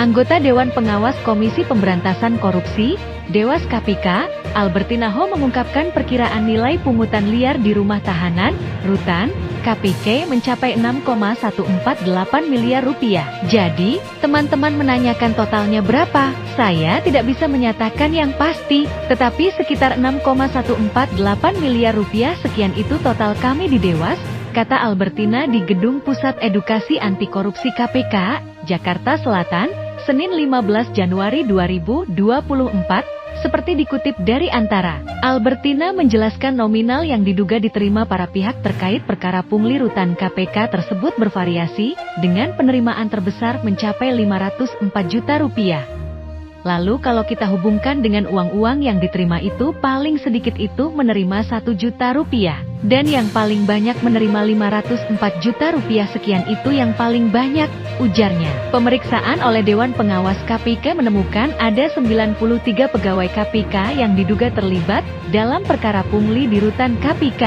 Anggota Dewan Pengawas Komisi Pemberantasan Korupsi, Dewas KPK, Albertina Ho mengungkapkan perkiraan nilai pungutan liar di rumah tahanan, rutan, KPK mencapai 6,148 miliar rupiah. Jadi, teman-teman menanyakan totalnya berapa? Saya tidak bisa menyatakan yang pasti, tetapi sekitar 6,148 miliar rupiah sekian itu total kami di Dewas, kata Albertina di Gedung Pusat Edukasi Anti Korupsi KPK, Jakarta Selatan, Senin 15 Januari 2024. Seperti dikutip dari Antara, Albertina menjelaskan nominal yang diduga diterima para pihak terkait perkara pungli rutan KPK tersebut bervariasi, dengan penerimaan terbesar mencapai 504 juta rupiah. Lalu kalau kita hubungkan dengan uang-uang yang diterima itu paling sedikit itu menerima 1 juta rupiah. Dan yang paling banyak menerima 504 juta rupiah sekian itu yang paling banyak, ujarnya. Pemeriksaan oleh Dewan Pengawas KPK menemukan ada 93 pegawai KPK yang diduga terlibat dalam perkara pungli di rutan KPK.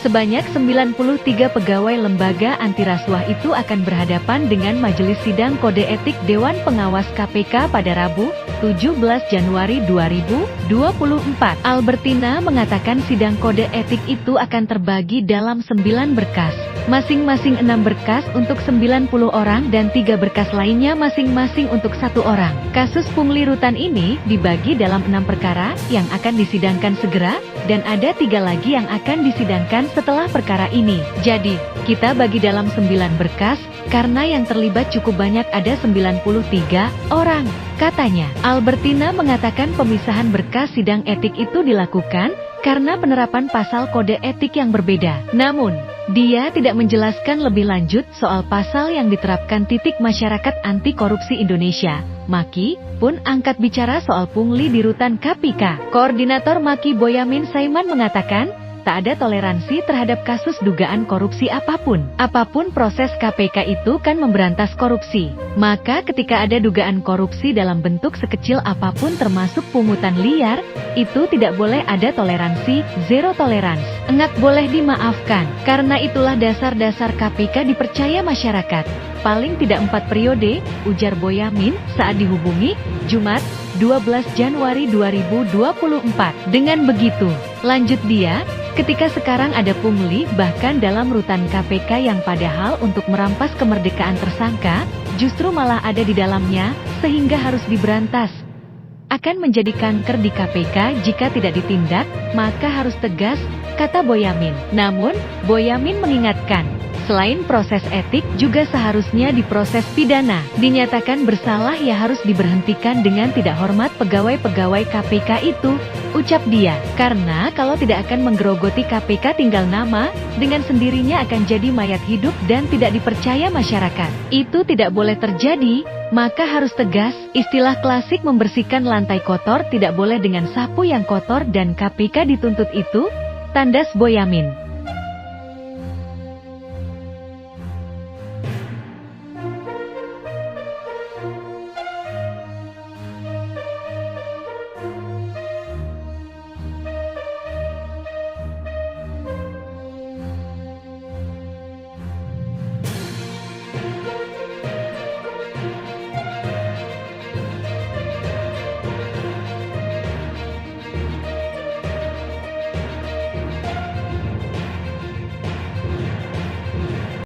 Sebanyak 93 pegawai lembaga anti rasuah itu akan berhadapan dengan Majelis Sidang Kode Etik Dewan Pengawas KPK pada Rabu, 17 Januari 2024. Albertina mengatakan sidang kode etik itu akan terbagi dalam 9 berkas. Masing-masing 6 berkas untuk 90 orang dan 3 berkas lainnya masing-masing untuk 1 orang. Kasus pungli rutan ini dibagi dalam 6 perkara yang akan disidangkan segera, dan ada 3 lagi yang akan disidangkan setelah perkara ini. Jadi, kita bagi dalam 9 berkas, karena yang terlibat cukup banyak ada 93 orang, katanya. Albertina mengatakan pemisahan berkas sidang etik itu dilakukan karena penerapan pasal kode etik yang berbeda. Namun, dia tidak menjelaskan lebih lanjut soal pasal yang diterapkan. Masyarakat Anti Korupsi Indonesia, MAKI, pun angkat bicara soal pungli di rutan KPK. Koordinator MAKI Boyamin Saiman mengatakan, tak ada toleransi terhadap kasus dugaan korupsi apapun. Apapun proses KPK itu kan memberantas korupsi. Maka ketika ada dugaan korupsi dalam bentuk sekecil apapun termasuk pungutan liar, itu tidak boleh ada toleransi, zero tolerance. Enggak boleh dimaafkan. Karena itulah dasar-dasar KPK dipercaya masyarakat. Paling tidak 4 periode, ujar Boyamin saat dihubungi, Jumat, 12 Januari 2024. Dengan begitu, lanjut dia, ketika sekarang ada pungli bahkan dalam rutan KPK yang padahal untuk merampas kemerdekaan tersangka, justru malah ada di dalamnya, sehingga harus diberantas. Akan menjadi kanker di KPK jika tidak ditindak, maka harus tegas, kata Boyamin. Namun, Boyamin mengingatkan, selain proses etik juga seharusnya diproses pidana. Dinyatakan bersalah ya harus diberhentikan dengan tidak hormat pegawai-pegawai KPK itu, ucap dia. Karena kalau tidak akan menggerogoti KPK tinggal nama, dengan sendirinya akan jadi mayat hidup dan tidak dipercaya masyarakat. Itu tidak boleh terjadi, maka harus tegas. Istilah klasik membersihkan lantai kotor tidak boleh dengan sapu yang kotor dan KPK dituntut itu, tandas Boyamin.